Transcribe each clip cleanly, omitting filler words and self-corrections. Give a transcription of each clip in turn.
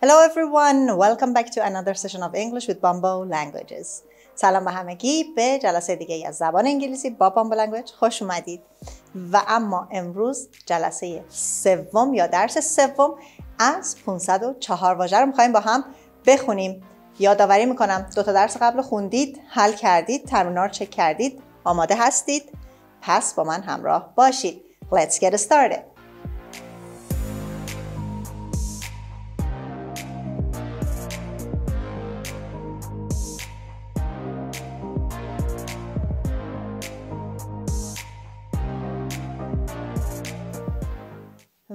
Hello everyone, welcome back to another session of English with Bamboo Languages. سلام به همگی، به جلسه دیگه از زبان انگلیسی با بامبو لنگویج خوش اومدید. و اما امروز جلسه سوم یا درس سوم از 504 واژه رو می‌خوایم با هم بخونیم. یادآوری میکنم 2 تا درس قبل خوندید، حل کردید، تمرین‌ها رو چک کردید، آماده هستید؟ پس با من همراه باشید. Let's get started.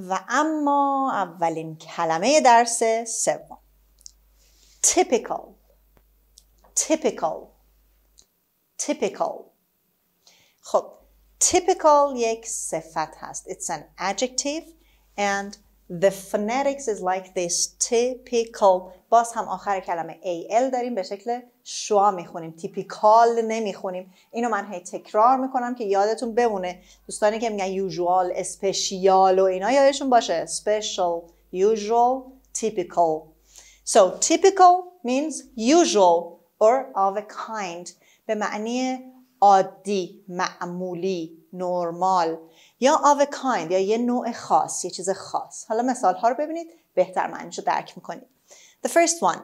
و اما اولین کلمه درس سوم typical خب typical یک صفت هست. It's an adjective and the phonetics is like this typical. باز هم آخر کلمه al داریم، به شکل شوا میخونیم، typical نمیخونیم. اینو من هی تکرار میکنم که یادتون بمونه. دوستانی که میگن usual، اسپشیال و اینا یادشون باشه. special، usual، typical. So typical means usual or of a kind. به معنی عادی، معمولی، نرمال، یا of a kind یا یه نوع خاص، یه چیز خاص. حالا مثال ها رو ببینید بهتر معنیشو درک میکنید. The first one.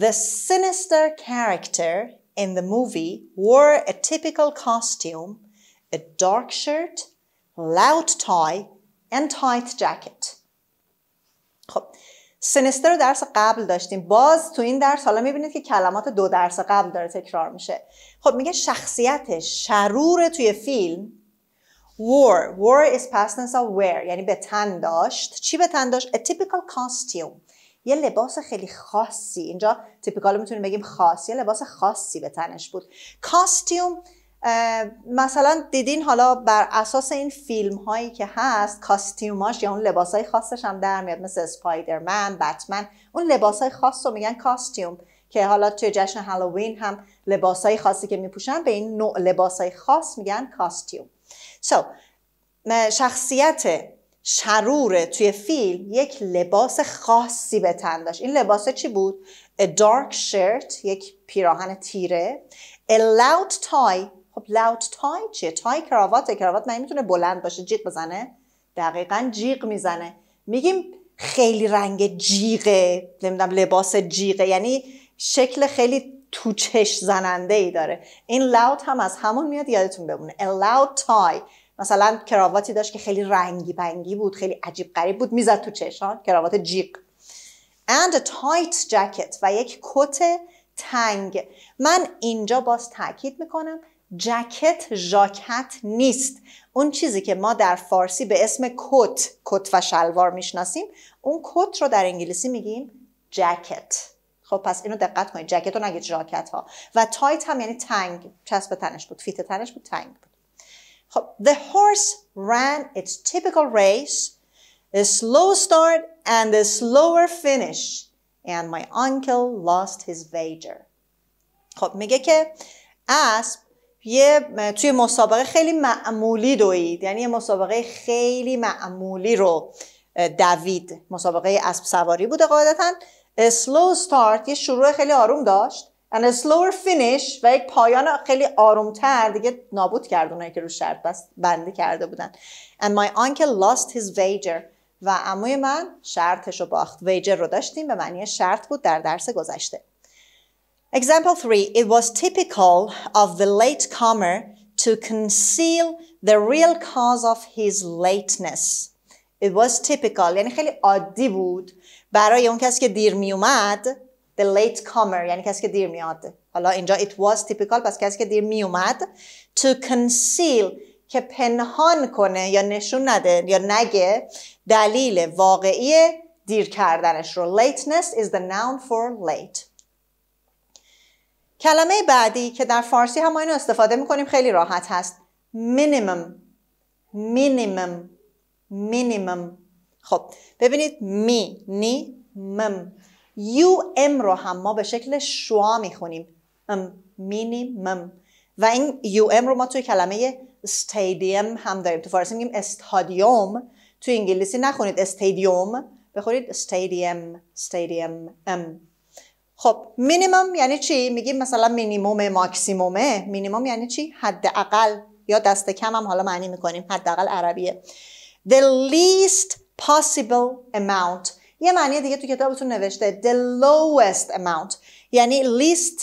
The sinister character in the movie wore a typical costume, a dark shirt, loud tie and tight jacket. خب سینستر رو درس قبل داشتیم. باز تو این درس حالا میبینید که کلمات 2 درس قبل داره تکرار میشه. خب میگه شخصیت شرور توی فیلم wore is past tense of wear، یعنی به تن داشت. چی به تن داشت؟ A typical costume، یه لباس خیلی خاصی. اینجا typical میتونیم بگیم خاص، یه لباس خاصی به تنش بود. costume مثلا دیدین حالا بر اساس این فیلم هایی که هست کاستیوماش یا اون لباس های خاصش هم در میاد، مثل اسپایدرمن، بتمن. اون لباس های خاص رو میگن کاستیوم، که حالا توی جشن هالووین هم لباس های خاصی که میپوشن به این نوع لباس های خاص میگن کاستیوم. So شخصیت شرور توی فیلم یک لباس خاصی به تن داشت. این لباس چی بود؟ A dark shirt، یک پیراهن تیره. A loud tie. خب loud tie چیه؟ تای کراواته. کراوات من میتونه بلند باشه، جیغ بزنه؟ دقیقاً جیغ میزنه. میگیم خیلی رنگ جیغه، نمیدونم لباس جیغه، یعنی شکل خیلی تو چشم زننده ای داره. این loud هم از همون میاد، یادتون بمونه. A loud tie. مثلا کراواتی داشت که خیلی رنگی پنگی بود، خیلی عجیب غریب بود، میزد تو چشم، کراوات جیغ. And a tight jacket، و یک کت تنگ. من اینجا باز تاکید میکنم جکت ژاکت نیست. اون چیزی که ما در فارسی به اسم کت و شلوار میشناسیم، اون کت رو در انگلیسی میگیم جکت. خب پس اینو دقت کنید، جکت رو نگید ژاکت ها. و تایت هم یعنی تنگ، چسب تنش بود، فیت تنش بود، تنگ بود. خب the horse ran its typical race, a slow start and a slower finish, and my uncle lost his wager. خب میگه که اسب توی مسابقه خیلی معمولی دوید، یعنی یه مسابقه خیلی معمولی رو دوید. مسابقه اسب سواری بوده قاعدتاً. A slow start، یه شروع خیلی آروم داشت. And a slower finish، و یک پایان خیلی آرومتر، دیگه نابود کرد اونایی که رو شرط بندی کرده بودن. And my uncle lost his wager، و عموی من شرطش رو باخت. wager رو داشتیم، به معنی شرط بود در درس گذشته. Example 3. It was typical of the latecomer to conceal the real cause of his lateness. It was typical یعنی خیلی عادی بود برای اون کسی که دیر می اومد. The latecomer یعنی کسی که دیر میاد. حالا اینجا it was typical، پس کسی که دیر می اومد. To conceal که پنهان کنه یا نشون نده یا نگه دلیل واقعی دیر کردنش رو. Lateness is the noun for late. کلمه بعدی که در فارسی هم ما اینو استفاده میکنیم، خیلی راحت هست. minimum. خب ببینید ام رو هم ما به شکل شوا میخونیم. minimum. و این ام رو ما توی کلمه استادیوم هم داریم. تو فارسی میگیم استادیوم، تو انگلیسی نخونید استادیوم، بخورید stadium. خب مینیمم یعنی چی؟ میگیم مثلا مینیموم ماکسیمومه. مینیمم یعنی چی؟ حداقل یا دست کم هم حالا معنی میکنیم. حداقل عربیه. The least possible amount. یه معنی دیگه تو کتابتون نوشته the lowest amount. یعنی least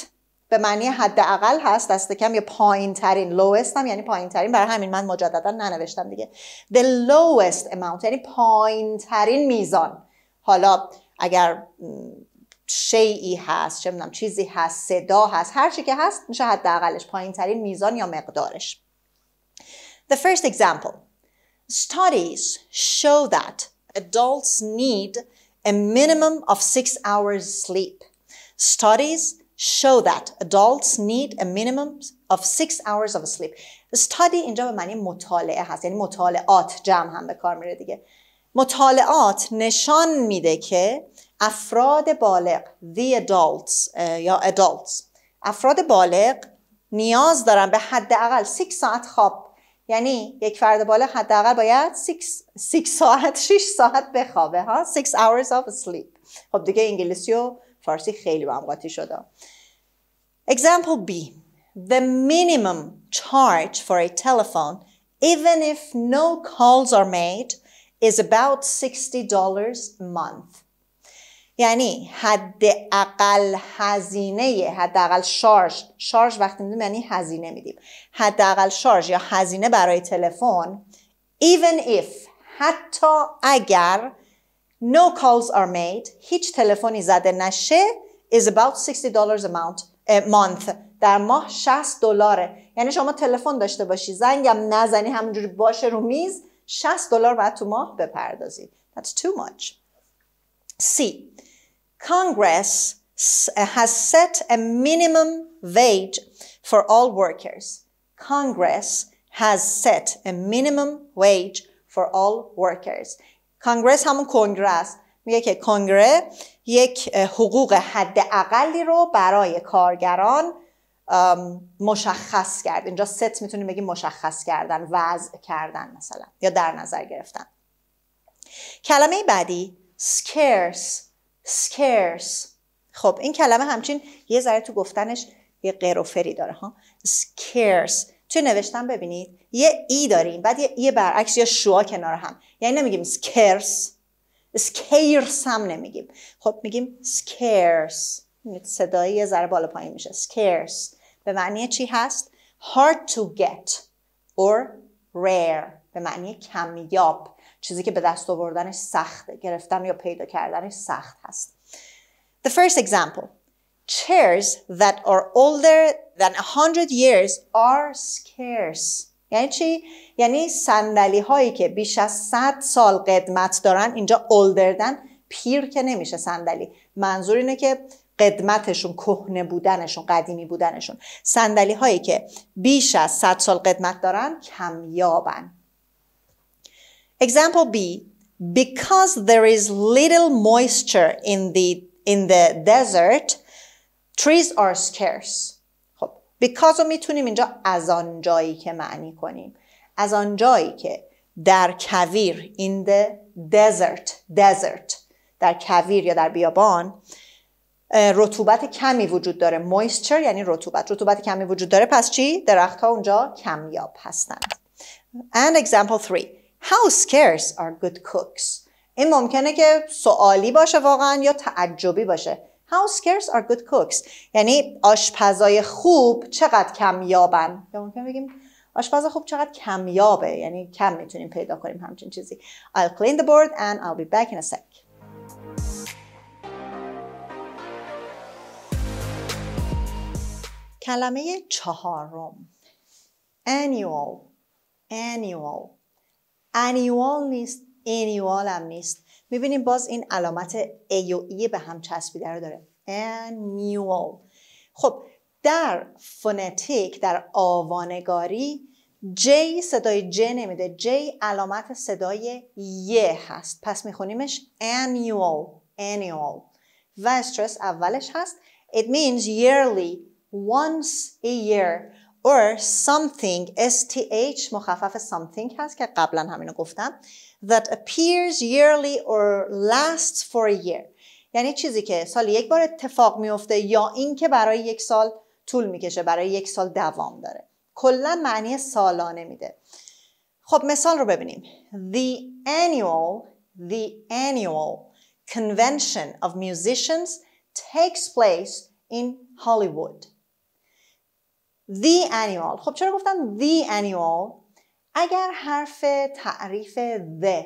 به معنی حداقل هست، دست کم یا پایین ترین. lowest هم یعنی پایین ترین، برای همین من مجددا ننوشتم دیگه. The lowest amount یعنی پایین ترین میزان. حالا اگر شیئی هست، چه میدونم چیزی هست، صدا هست، هر چی که هست میشه حداقلش، پایین ترین میزان یا مقدارش. The first example. Studies show that adults need a minimum of 6 hours sleep. Studies show that adults need a minimum of 6 hours of sleep. Study اینجا به معنی مطالعه هست، یعنی مطالعات، جمع هم به کار میره دیگه. مطالعات نشان میده که افراد بالغ the adults یا adults افراد بالغ نیاز دارن به حداقل 6 ساعت خواب. یعنی یک فرد بالغ حداقل باید 6 ساعت بخوابه ها. 6 hours of sleep. خب دیگه انگلیسی و فارسی خیلی با هم قاطی شده. Example B. The minimum charge for a telephone even if no calls are made is about $60 a month. یعنی حداقل هزینه، حداقل شارژ وقتی میدیم یعنی هزینه میدیم. حداقل شارژ یا هزینه برای تلفن even if حتی اگر no calls are made هیچ تلفنی زده نشه is about $60 a month در ماه $60. یعنی شما تلفن داشته باشی زنگم نزنی همونجوری باشه رو میز $60 باید تو ماه بپردازید. That's too much. C. Congress has set a minimum wage for all workers. Congress has set a minimum wage for all workers. کانگرس همون کنگره است. میگه که کنگره یک حقوق حداقلی رو برای کارگران مشخص کرد. اینجا ست میتونیم بگیم مشخص کردن، وضع کردن مثلا، یا در نظر گرفتن. کلمه بعدی scarce. خب این کلمه همچین یه ذره تو گفتنش یه قروفری داره ها. scarce توی نوشتن ببینید یه ای داریم بعد یه برعکس یا شوا کنار هم. یعنی نمیگیم scarce هم نمیگیم. خب میگیم scarce. صدایی یه ذره بالا پایین میشه. scarce به معنی چی هست؟ hard to get or rare به معنی کمیاب، چیزی که به دست آوردنش سخته، گرفتن یا پیدا کردنش سخت هست. The first example. Chairs that are older than 100 years are scarce. یعنی چی؟ یعنی صندلی هایی که بیش از 100 سال قدمت دارن. اینجا older than پیر که نمیشه صندلی. منظور اینه که قدمتشون، کهنه بودنشون، قدیمی بودنشون. صندلی هایی که بیش از 100 سال قدمت دارن کمیابن. Example B. Because there is little moisture in the desert, trees are scarce. خب because رو میتونیم اینجا از آن جایی که معنی کنیم. از آن جایی که در کویر in the desert در کویر یا در بیابان رطوبت کمی وجود داره. moisture یعنی رطوبت کمی وجود داره. پس چی؟ درخت ها اونجا کمیاب هستند. And example 3. How scarce are good cooks? این ممکنه که سوالی باشه واقعا یا تعجبی باشه. How scarce are good cooks? یعنی آشپزای خوب چقدر کمیابن. یا ممکنه بگیم آشپز خوب چقدر کمیابه، یعنی کم میتونیم پیدا کنیم همچین چیزی. I'll clean the board and I'll be back in a sec. کلمه چهارم annual نیست، annual هم نیست. میبینیم باز این علامت ای و ای به هم چسبیده رو داره. annual. خب در فونتیک، در آوانگاری J صدای J نمیده. J علامت صدای ی هست. پس میخونیمش annual و استرس اولش هست. It means yearly, once a year or something STH مخفف something هست که قبلا همینو گفتم that appears yearly or lasts for a year. یعنی چیزی که سال یک بار اتفاق میفته یا این که برای یک سال طول میکشه، برای یک سال دوام داره. کلا معنی سالانه میده. خب مثال رو ببینیم. The annual convention of musicians takes place in Hollywood. The annual. خب چرا گفتم the annual؟ اگر حرف تعریف the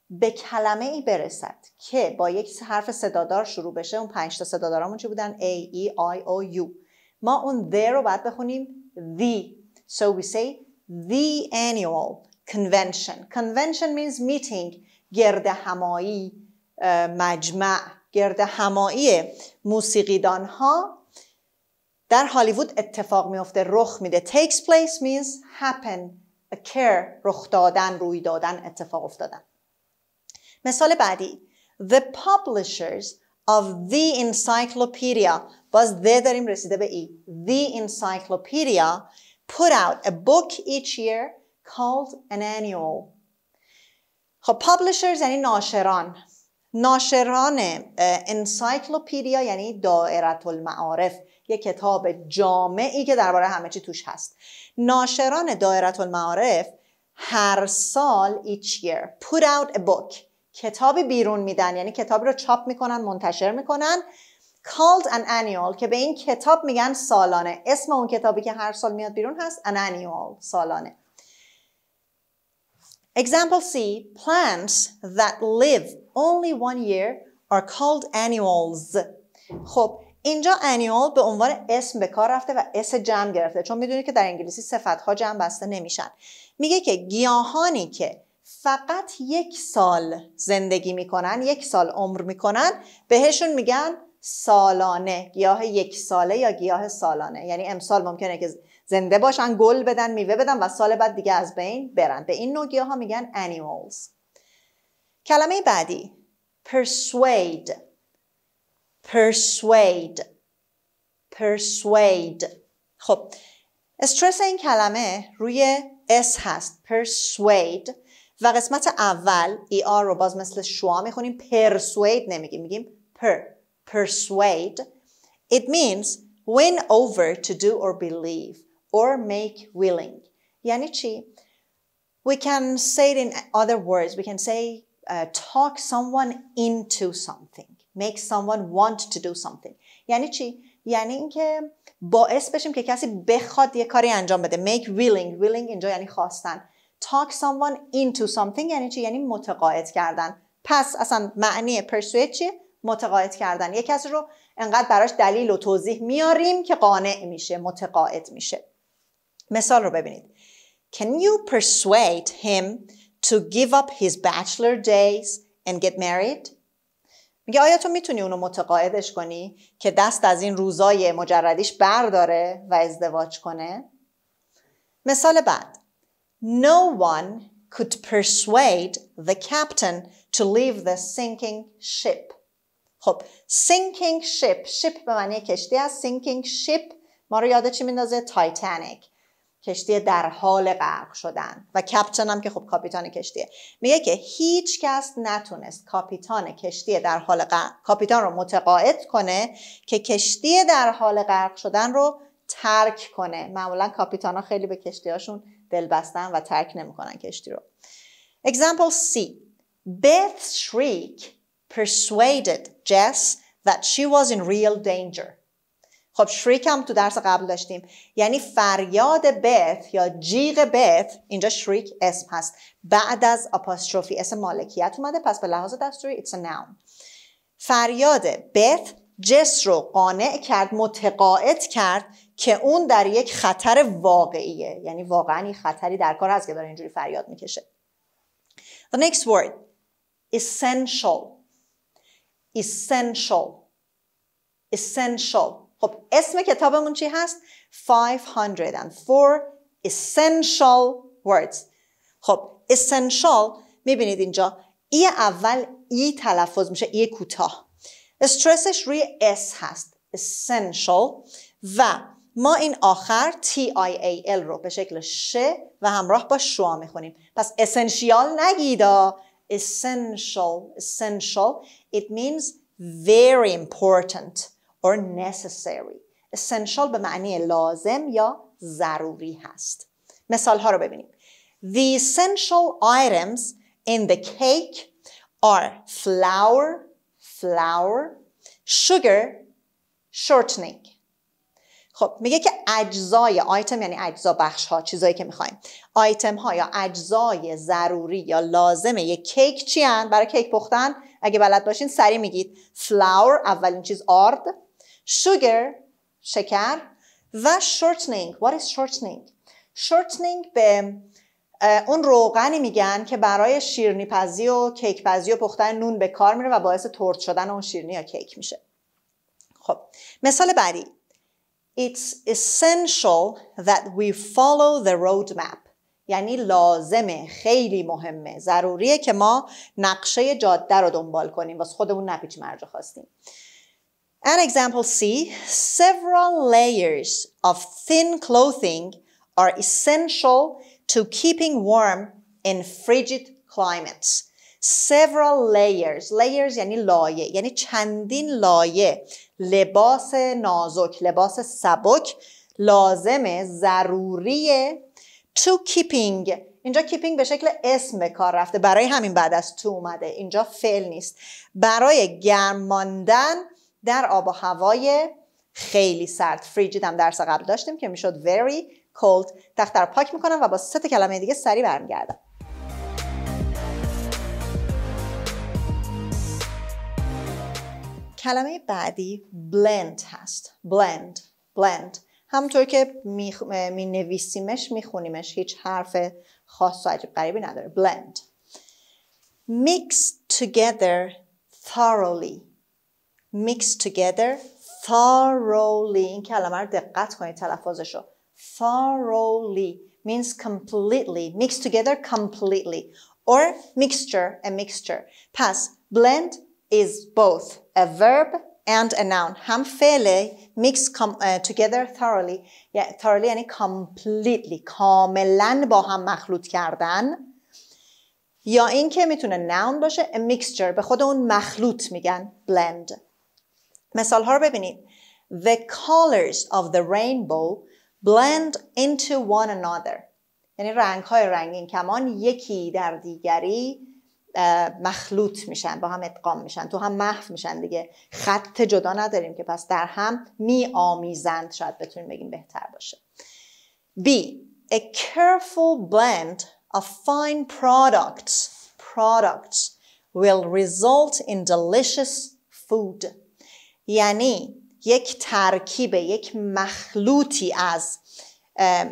به کلمه ای برسد که با یک حرف صدادار شروع بشه، اون 5 تا صدادارامون چی بودن؟ A, E, I, O, U. ما اون the رو باید بخونیم the. So we say the annual convention. Convention means meeting. گرد همایی، مجمع، گرد همایی موسیقیدان ها در هالیوود اتفاق میفته، رخ میده. Takes place means happen, occur، رخ دادن، روی دادن، اتفاق افتادن. مثال بعدی. The publishers of the encyclopedia. باز the داریم رسیده به ای. The encyclopedia put out a book each year called an annual. خب publishers یعنی ناشران. ناشران انسایکلوپدیا یعنی دائره المعارف، یک کتاب جامعی که درباره همه چی توش هست. ناشران دائره المعارف هر سال each year put out a book، کتابی بیرون میدن، یعنی کتابی رو چاپ میکنن، منتشر میکنن، called an annual که به این کتاب میگن سالانه. اسم اون کتابی که هر سال میاد بیرون هست an annual، سالانه. Example C. Plants that live only 1 year are called annuals. خب اینجا annual به عنوان اسم به کار رفته و اس جمع گرفته، چون میدونید که در انگلیسی صفت‌ها جمع بسته نمیشن. میگه که گیاهانی که فقط 1 سال زندگی میکنن، 1 سال عمر میکنن، بهشون میگن سالانه، گیاه 1 ساله یا گیاه سالانه. یعنی امسال ممکنه که زنده باشن، گل بدن، میوه بدن و سال بعد دیگه از بین برن. به این نوع گیاه ها میگن annuals. کلمه بعدی persuade. خب استرس این کلمه روی اس هست، persuade، و قسمت اول ER رو باز مثل شوا میخونیم، persuade نمیگیم، میگیم persuade. It means win over to do or believe or make willing. یعنی چی؟ We can say it in other words. We can say talk someone into something. Make someone want to do something. یعنی چی؟ یعنی اینکه باعث بشیم که کسی بخواد یه کاری انجام بده. Make willing. Willing اینجا یعنی خواستن. Talk someone into something یعنی چی؟ یعنی متقاعد کردن. پس اصلا معنی persuade چیه؟ متقاعد کردن. یک کسی رو انقدر براش دلیل و توضیح میاریم که قانع میشه، متقاعد میشه. مثال رو ببینید. Can you persuade him to give up his bachelor days and get married? میگه آیا تو میتونی اونو متقاعدش کنی که دست از این روزای مجردیش برداره و ازدواج کنه؟ مثال بعد. No one could persuade the captain to leave the sinking ship. خب sinking ship به معنی کشتی هست. sinking ship ما رو یاد چی میندازه؟ تایتانیک، کشتی در حال غرق شدن، و کاپیتان هم که خب کاپیتان کشتیه. میگه که هیچ کس نتونست کاپیتان کشتی در حال کاپیتان رو متقاعد کنه که کشتی در حال غرق شدن رو ترک کنه. معمولا کاپیتانا خیلی به کشتیاشون دل بستن و ترک نمیکنن کشتی رو. Example C. Beth's shriek persuaded Jess that she was in real danger. خب شریک هم تو درس قبل داشتیم، یعنی فریاد بث یا جیغ بث. اینجا شریک اسم هست، بعد از آپاستروفی اسم مالکیت اومده، پس به لحاظ دستوری it's a noun. فریاد بث جس رو قانع کرد، متقاعد کرد که اون در یک خطر واقعیه، یعنی واقعا خطری در کار هست که داره اینجوری فریاد میکشه. The next word essential. خب اسم کتابمون چی هست؟ 504 essential words. خب essential میبینید اینجا ای اول ای تلفظ میشه، ای کوتاه. استرسش روی اس هست essential، و ما این آخر TIAL رو به شکل ش و همراه با شوا میخونیم. پس essential نگیدا. Essential. It means very important or necessary. Essential به معنی لازم یا ضروری هست. مثال ها رو ببینیم. The essential items in the cake are flour, sugar, shortening. خب میگه که اجزای آیتم یعنی اجزا بخش ها، چیزایی که میخوایم. آیتم ها یا اجزای ضروری یا لازمه یک کیک چی هن؟ برای کیک پختن اگه بلد باشین سریع میگید. flour اولین چیز آرد، sugar شکر و shortening. What is shortening? shortening به اون روغنی میگن که برای شیرینی پزی و کیک پزی و پختن نون به کار میره و باعث ترد شدن اون شیرینی یا کیک میشه. خب مثال بعدی. It's essential that we follow the roadmap. یعنی لازمه، خیلی مهمه، ضروریه که ما نقشه جاده رو دنبال کنیم واسه خودمون نپیچیم هر جا خواستیم. An example C. Several layers of thin clothing are essential to keeping warm in frigid climates. Several layers. Layers یعنی لایه، یعنی چندین لایه. لباس نازک، لباس سبک لازمه، ضروریه. To keeping. اینجا keeping به شکل اسم به کار رفته، برای همین بعد از to اومده، اینجا فعل نیست. برای گرم ماندن در آب و هوای خیلی سرد. frigid هم درس قبل داشتیم که میشد very cold. تخته رو پاک میکنم و با 3 کلمه دیگه سریع برمیگردم. کلمه بعدی blend هست. blend. همونطور که می نویسیمش میخونیمش، هیچ حرف خاص و عجیب غریبی نداره. blend. Mix together thoroughly. Mix together thoroughly. این کلمه رو دقت کنید تلفظشو. thoroughly means completely. Mix together completely. Or a mixture. پس blend is both a verb and a noun. هم فعله mix together thoroughly. thoroughly یعنی completely. کاملا با هم مخلوط کردن. یا این که میتونه noun باشه a mixture. به خود اون مخلوط میگن blend. مثال ها رو ببینید. The colors of the rainbow blend into one another. یعنی رنگ های رنگین کمان یکی در دیگری مخلوط میشن، با هم ادغام میشن، تو هم محو میشن دیگه. خط جدا نداریم که، پس در هم می آمیزند، شاید بتونیم بگیم بهتر باشه. B. A careful blend of fine products will result in delicious food. یعنی یک ترکیب، یک مخلوطی از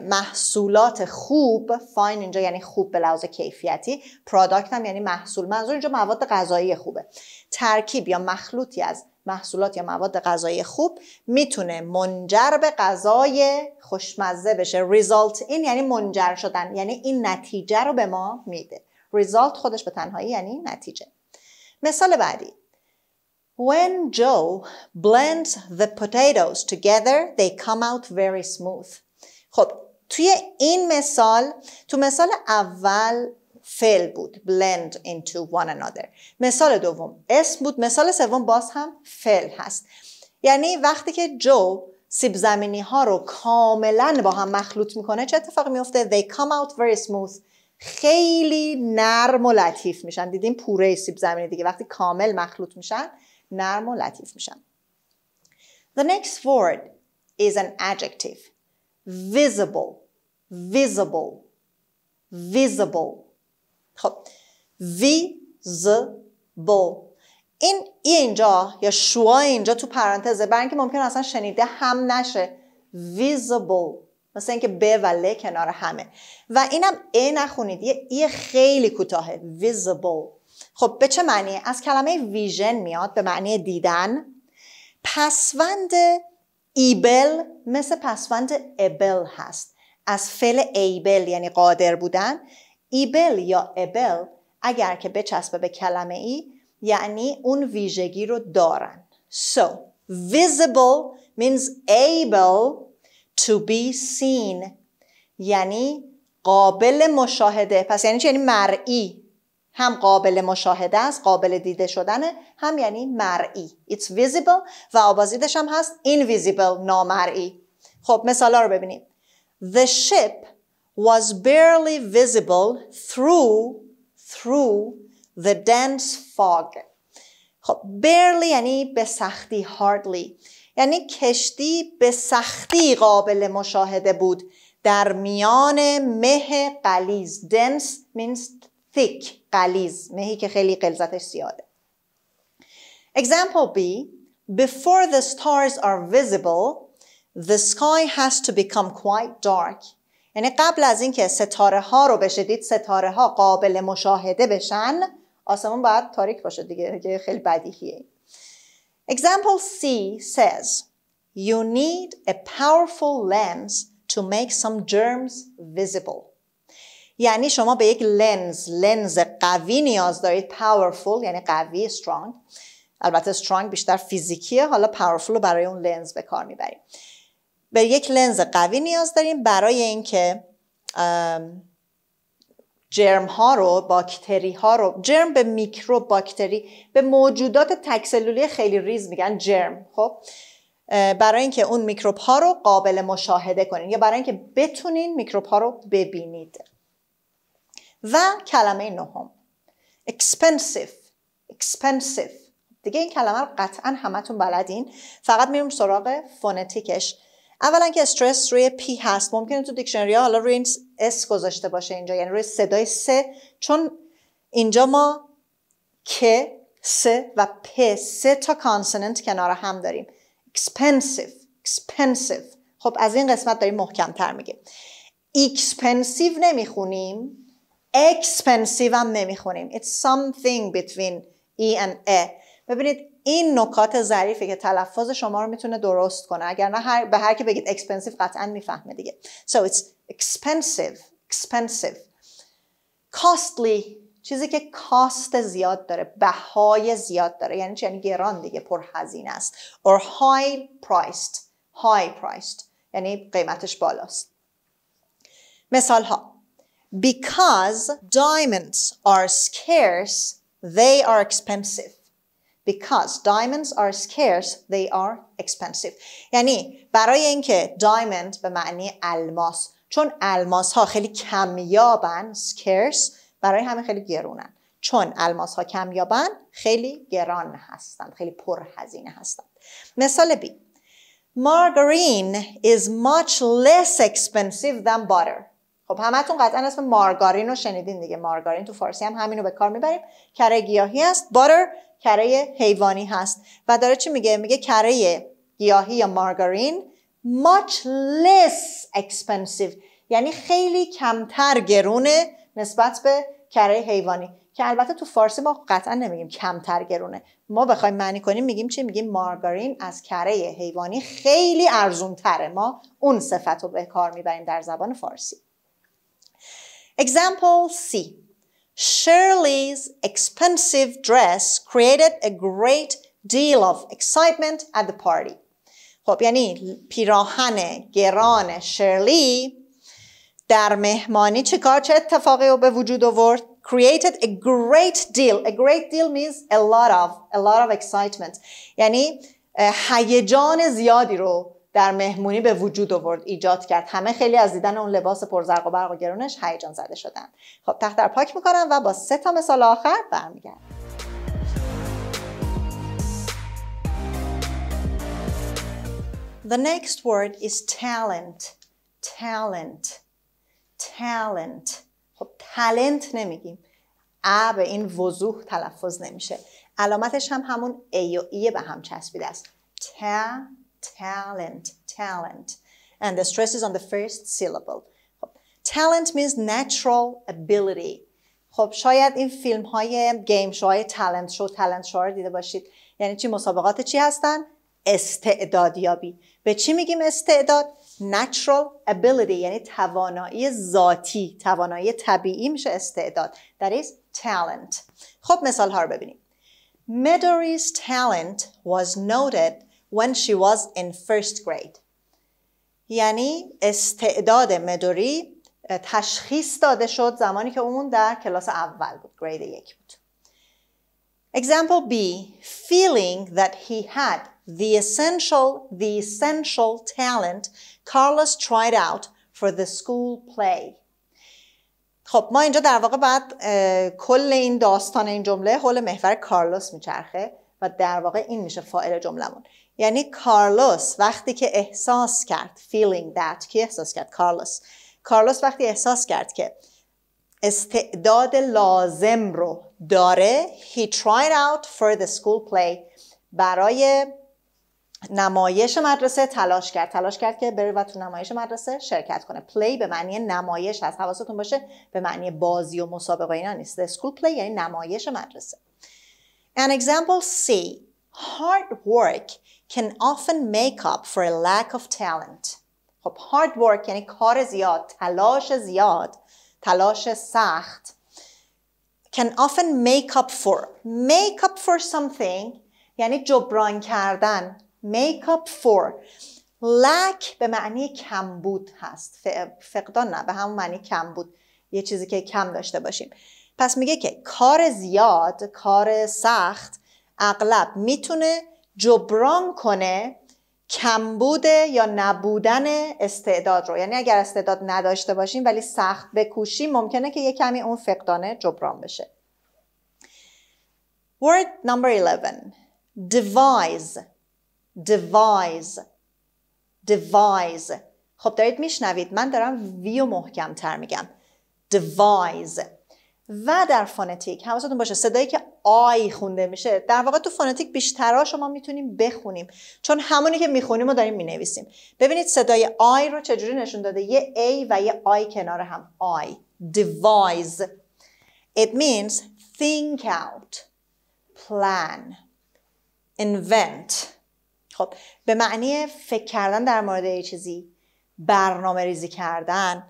محصولات خوب. فاین اینجا یعنی خوب به لحاظ کیفیتی، پروداکت هم یعنی محصول، منظور اینجا مواد غذایی خوبه. ترکیب یا مخلوطی از محصولات یا مواد غذایی خوب میتونه منجر به غذای خوشمزه بشه. result این یعنی منجر شدن، یعنی این نتیجه رو به ما میده. result خودش به تنهایی یعنی نتیجه. مثال بعدی. When Joe blends the potatoes together, they come out very smooth. خب توی این مثال، تو مثال اول فعل بود blend into one another. مثال دوم اسم بود. مثال سوم باز هم فعل هست. یعنی وقتی که جو سیب زمینی ها رو کاملا با هم مخلوط میکنه چه اتفاقی میفته؟ They come out very smooth. خیلی نرم و لطیف میشن. دیدیم پوره سیب زمینی دیگه وقتی کامل مخلوط میشن نرم و لطیف میشن. The next word is an adjective. Visible. خب visible. این اینجا یا شوا اینجا تو پرانتزه، برای اینکه ممکن اصلا شنیده هم نشه. visible مثل اینکه ب و ل کنار همه. و اینم ا نخونید، یه ای خیلی کوتاهه. visible. خب به چه معنیه؟ از کلمه ویژن میاد، به معنی دیدن. پسوند ایبل مثل پسوند ابل هست، از فعل ایبل یعنی قادر بودن. ایبل یا ابل اگر که بچسبه به کلمه ای یعنی اون ویژگی رو دارن. So visible means able to be seen یعنی قابل مشاهده. پس یعنی چی؟ یعنی مرئی. هم قابل مشاهده است، قابل دیده شدنه، هم یعنی مرئی. It's visible و آبازیدش هم هست invisible، نامرئی. خب مثالا رو ببینیم. The ship was barely visible through the dense fog. خب barely یعنی به سختی، hardly یعنی کشتی به سختی قابل مشاهده بود در میان مه غلیظ. dense means thick، غلیظ، مهی که خیلی غلظتش زیاده. Example B. Before the stars are visible, the sky has to become quite dark. یعنی قبل از اینکه ستاره ها رو بشدید، ستاره ها قابل مشاهده بشن، آسمون باید تاریک باشه دیگه، خیلی بدیهیه. Example C says, you need a powerful lens to make some germs visible. یعنی شما به یک لنز قوی نیاز دارید. powerful یعنی قوی، strong. البته strong بیشتر فیزیکیه، حالا powerful رو برای اون لنز به کار میبریم. به یک لنز قوی نیاز داریم برای اینکه جرم ها رو، باکتری ها رو، جرم به میکروب، باکتری به موجودات تک‌سلولی خیلی ریز میگن جرم. خب برای اینکه اون میکروب ها رو قابل مشاهده کنین یا برای اینکه بتونین میکروب ها رو ببینید. و کلمه نهم expensive. دیگه این کلمه رو قطعا همتون بلدین، فقط میریم سراغ فونتیکش. اولا که استرس روی پی هست، ممکنه تو دیکشنری ها حالا روی این اس گذاشته باشه اینجا، یعنی روی صدای سه، چون اینجا ما که، س و پ، سه تا کانسوننت کنار هم داریم. expensive. خب از این قسمت داریم محکم تر میگه. expensive نمیخونیم، expensive هم نمیخونیم. It's something between e and e. ببینید این نکات ظریفه که تلفظ شما رو میتونه درست کنه، اگر نه به هر کی بگید expensive قطعا میفهمه دیگه. So it's expensive. Costly چیزی که کاست زیاد داره، بهای زیاد داره، یعنی چی؟ یعنی گران دیگه، پرهزینه است. Or high priced یعنی قیمتش بالاست. مثال ها: Because diamonds are scarce, they are expensive. Because diamonds are scarce, they are expensive. یعنی برای اینکه diamond به معنی الماس، چون الماس ها خیلی کمیابن، scarce، برای همین خیلی گرونن. چون الماس ها کمیابن خیلی گران هستند، خیلی پرهزینه هستند. مثال B. Margarine is much less expensive than butter. خب همتون قطعا اسم مارگارین رو شنیدین دیگه. مارگارین تو فارسی هم همین رو به کار میبریم. کره گیاهی هست. butter کره حیوانی هست. و داره چی میگه؟ میگه کره گیاهی یا مارگارین much less expensive یعنی خیلی کمتر گرونه نسبت به کره حیوانی، که البته تو فارسی ما قطعا نمیگیم کمتر گرونه. ما بخوایم معنی کنیم میگیم چی؟ میگیم مارگارین از کره حیوانی خیلی ارزون تره. ما اون صفت رو به کار میبریم در زبان فارسی. Example C. Shirley's expensive dress created a great deal of excitement at the party. خب یعنی پیراهن گران شرلی در مهمانی چه اتفاقی رو به وجود آورد؟ Created a great deal. A great deal means a lot of excitement. یعنی هیجان زیادی رو در مهمونی به وجود آورد، ایجاد کرد. همه خیلی از دیدن اون لباس پرزرق و برق و گرونش هیجان زده شدن. خب تخت در پاک میکنم و با 3 تا مثال آخر برمیگردم. The next word is talent. خب talent نمیگیم. به این وضوح تلفظ نمیشه. علامتش هم همون ای و ای به هم چسبیده است. Talent. And the stress is on the first syllable. خب. Talent means natural ability. خب شاید این فیلم های گیم شوهای talent show رو دیده باشید. یعنی چی؟ مسابقات چی هستن؟ استعدادیابی. به چی میگیم استعداد؟ Natural ability یعنی توانایی ذاتی، توانایی طبیعی میشه استعداد. That is talent. خب مثال ها رو ببینیم. Midori's talent was noted when she was in first grade. یعنی استعداد مدوری تشخیص داده شد زمانی که اون در کلاس اول بود، گرید 1 بود. Example B, feeling that he had the essential talent Carlos tried out for the school play. خب ما اینجا در واقع بعد کل این داستان این جمله حول محور کارلوس میچرخه و در واقع این میشه فاعل جملمون. یعنی کارلوس وقتی که احساس کرد feeling that، کی احساس کرد؟ کارلوس وقتی احساس کرد که استعداد لازم رو داره he tried out for the school play، برای نمایش مدرسه تلاش کرد که بره و تو نمایش مدرسه شرکت کنه. play به معنی نمایش هست، حواستون باشه به معنی بازی و مسابقه اینا نیست. the school play یعنی نمایش مدرسه. And example C, hard work can often make up for a lack of talent. خب hard work یعنی کار زیاد، تلاش سخت. Can often make up for something یعنی جبران کردن. make up for. lack به معنی کمبود هست، فقدان نه، به همون معنی کمبود، یه چیزی که کم داشته باشیم. پس میگه که کار زیاد، کار سخت اغلب میتونه جبران کنه کمبود یا نبودن استعداد رو. یعنی اگر استعداد نداشته باشیم ولی سخت بکوشیم ممکنه که یه کمی اون فقدانه جبران بشه. Word number 11, devise. خب دارید میشنوید من دارم ویو محکم تر میگم. devise. و در فونتیک حواستون باشه صدایی که آی خونده میشه در واقع تو فونتیک بیشترها شما میتونیم بخونیم، چون همونی که میخونیم رو داریم مینویسیم. ببینید صدای آی رو چجوری نشون داده، یه ای و یه آی کنار هم. آی. devise. It means think out, plan, invent. خب به معنی فکر کردن در مورد یه چیزی، برنامه ریزی کردن،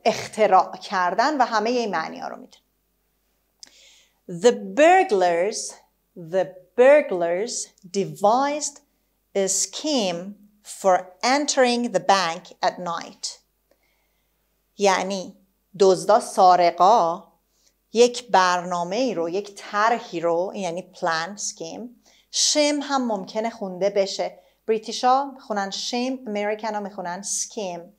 اختراع کردن و همه این معنی ها رو میده. The burglars devised a scheme for entering the bank at night. یعنی دزدا، سارقا یک برنامه رو، یک طرحی رو، یعنی پلان، سکیم. شم هم ممکنه خونده بشه. بریتیش ها میخونن شم، امریکن ها میخونن سکیم.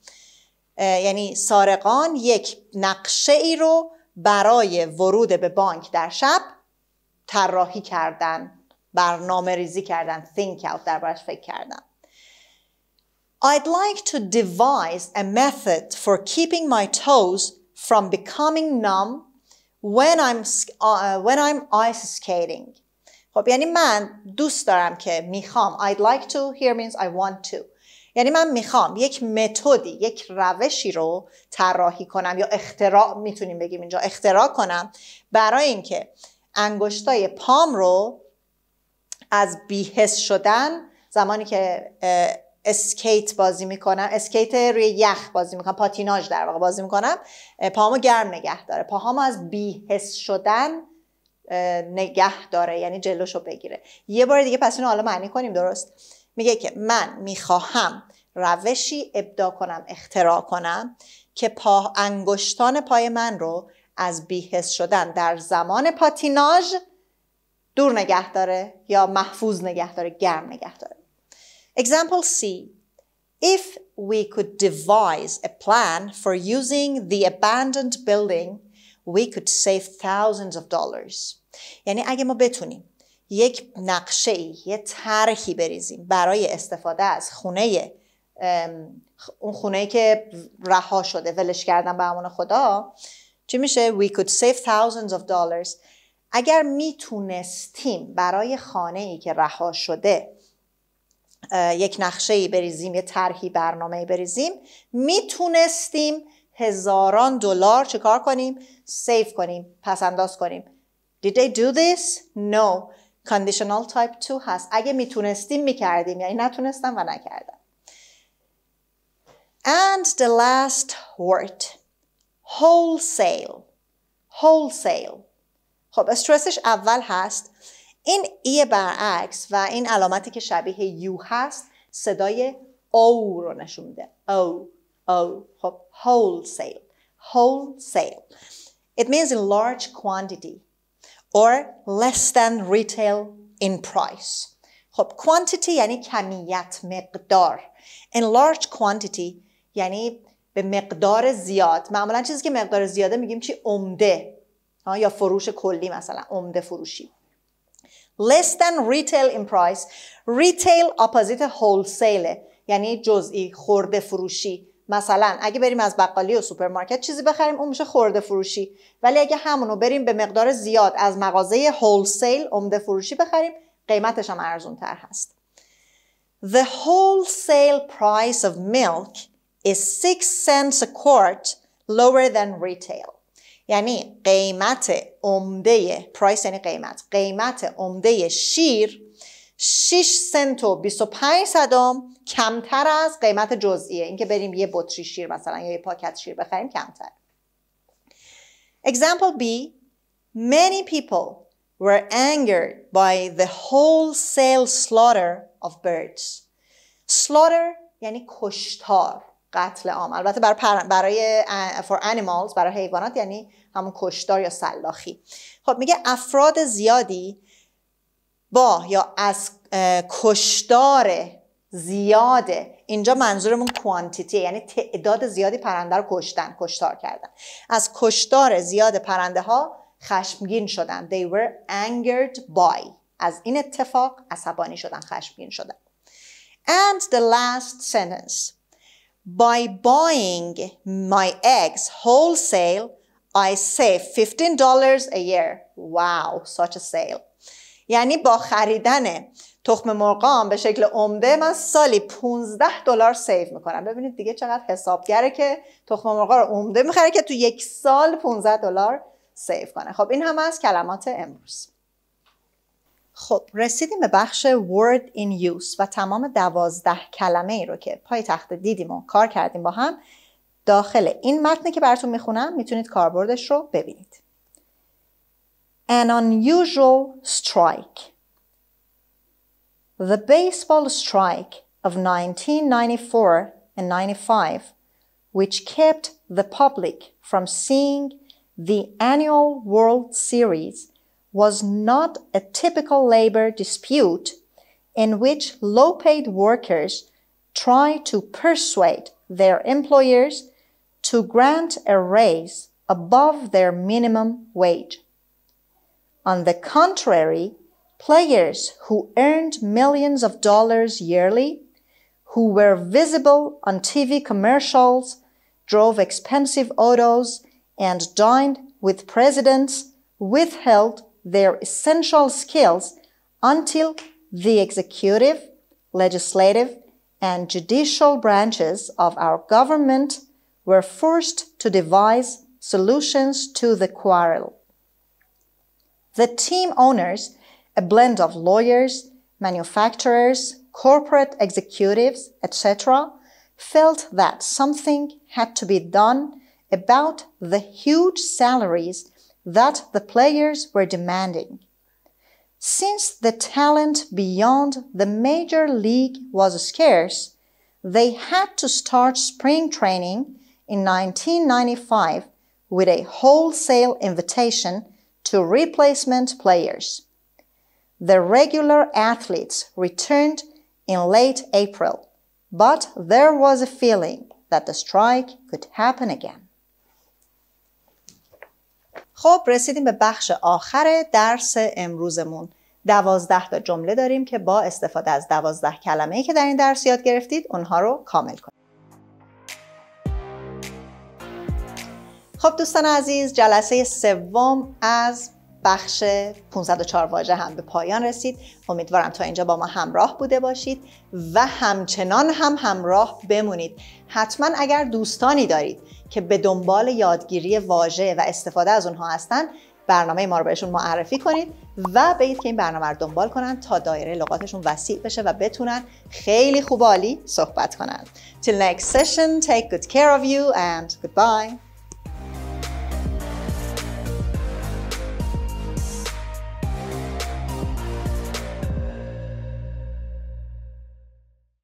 یعنی سارقان یک نقشه ای رو برای ورود به بانک در شب طراحی کردن، برنامه ریزی کردن، think out، دربارش فکر کردن. I'd like to devise a method for keeping my toes from becoming numb when I'm ice skating. خب یعنی من دوست دارم که میخوام. I'd like to here means I want to. یعنی من میخوام یک متدی، یک روشی رو طراحی کنم یا اختراع، میتونیم بگیم اینجا اختراع کنم، برای اینکه انگشتای پام رو از بی‌حس شدن زمانی که اسکیت بازی میکنم، اسکیت روی یخ بازی میکنم، پاتیناژ در واقع بازی میکنم، پاهامو گرم نگه داره، پاهامو از بی‌حس شدن نگه داره، یعنی جلوشو بگیره. یه بار دیگه پس اینو حالا معنی کنیم درست. میگه که من میخواهم روشی ابداع کنم، اختراع کنم که انگشتان پای من رو از بی‌حس شدن در زمان پاتیناژ دور نگه داره یا محفوظ نگه داره، گرم نگه داره. Example C. If we could devise a plan for using the abandoned building, we could save thousands of dollars. یعنی اگه ما بتونیم یک نقشه‌ای، یه طرحی بریزیم برای استفاده از اون خونه‌ای که رها شده، ولش کردن به امان خدا، چی میشه؟ We could save thousands of dollars. اگر میتونستیم برای خانه‌ای که رها شده یک نقشه‌ای بریزیم، یه طرحی، برنامه‌ای بریزیم، میتونستیم هزاران دلار چه کار کنیم؟ سیو کنیم، پس انداز کنیم. Did they do this? No. Conditional type 2 هست. اگه میتونستیم میکردیم، یعنی نتونستم و نکردم. And the last word. Wholesale. خب استرسش اول هست. این ای برعکس و این علامتی که شبیه یو هست صدای او رو نشون میده. او. خب wholesale. Wholesale. It means in large quantity or less than retail in price. خب quantity یعنی کمیت، مقدار. In large quantity یعنی به مقدار زیاد. معمولا چیزی که مقدار زیاده میگیم چی؟ عمده. یا فروش کلی، مثلا عمده فروشی. Less than retail in price. Retail اپوزیت wholesale، یعنی جزئی، خرده فروشی. مثلا اگه بریم از بقالی و سوپرمارکت چیزی بخریم اون میشه خرده فروشی، ولی اگه همونو بریم به مقدار زیاد از مغازه هولسیل، عمده فروشی بخریم، قیمتش هم ارزون تر هست. The wholesale price of milk is 6 cents a quart lower than retail. یعنی قیمت عمده، پرایس یعنی قیمت عمده شیر 6 سنت و 25 صدم کمتر از قیمت جزئیه. این که بریم یه بطری شیر مثلا یا یه پاکت شیر بخریم کمتر. Example B. Many people were angered by the wholesale slaughter of birds. Slaughter یعنی کشتار، قتل عام. البته برای for animals، برای حیوانات یعنی همون کشتار یا سلاخی. خب میگه افراد زیادی با یا از کشتار زیاده، اینجا منظورمون کوانتیتی، یعنی تعداد زیادی پرنده رو کشتار کردن. از کشتار زیاد پرنده ها خشمگین شدن. They were angered by. از این اتفاق عصبانی شدن، خشمگین شدن. And the last sentence. By buying my eggs wholesale, I save $15 a year. Wow, such a sale. یعنی با خریدن تخم مرغام به شکل عمده من سالی $15 سیو میکنم. ببینید دیگه چقدر حسابگره که تخم مرغا رو عمده میخره که تو یک سال $15 سیو کنه. خب این هم از کلمات امروز. خب رسیدیم به بخش word in use و تمام 12 کلمه ای رو که پای تخت دیدیم و کار کردیم با هم داخل این متنی که براتون میخونم میتونید کاربردش رو ببینید. An unusual strike. The baseball strike of 1994 and 95, which kept the public from seeing the annual World Series, was not a typical labor dispute in which low-paid workers try to persuade their employers to grant a raise above their minimum wage. On the contrary, players who earned millions of dollars yearly, who were visible on TV commercials, drove expensive autos, and dined with presidents, withheld their essential skills until the executive, legislative, and judicial branches of our government were forced to devise solutions to the quarrel. The team owners, a blend of lawyers, manufacturers, corporate executives, etc., felt that something had to be done about the huge salaries that the players were demanding. Since the talent beyond the major league was scarce, they had to start spring training in 1995 with a wholesale invitation to replacement players. The regular athletes returned in late April, but there was a feeling that the strike could happen again. خب رسیدیم به بخش آخر درس امروزمون. 12 تا جمله داریم که با استفاده از 12 کلمه‌ای که در این درس یاد گرفتید اونها رو کامل کنید. خب دوستان عزیز، جلسه سوم از بخش 504 واژه هم به پایان رسید. امیدوارم تا اینجا با ما همراه بوده باشید و همچنان هم همراه بمونید. حتما اگر دوستانی دارید که به دنبال یادگیری واژه و استفاده از اونها هستن، برنامه ما رو بهشون معرفی کنید و بگید که این برنامه رو دنبال کنن تا دایره لغاتشون وسیع بشه و بتونن خیلی خوب عالی صحبت کنن. Till next session, take good care of you and goodbye.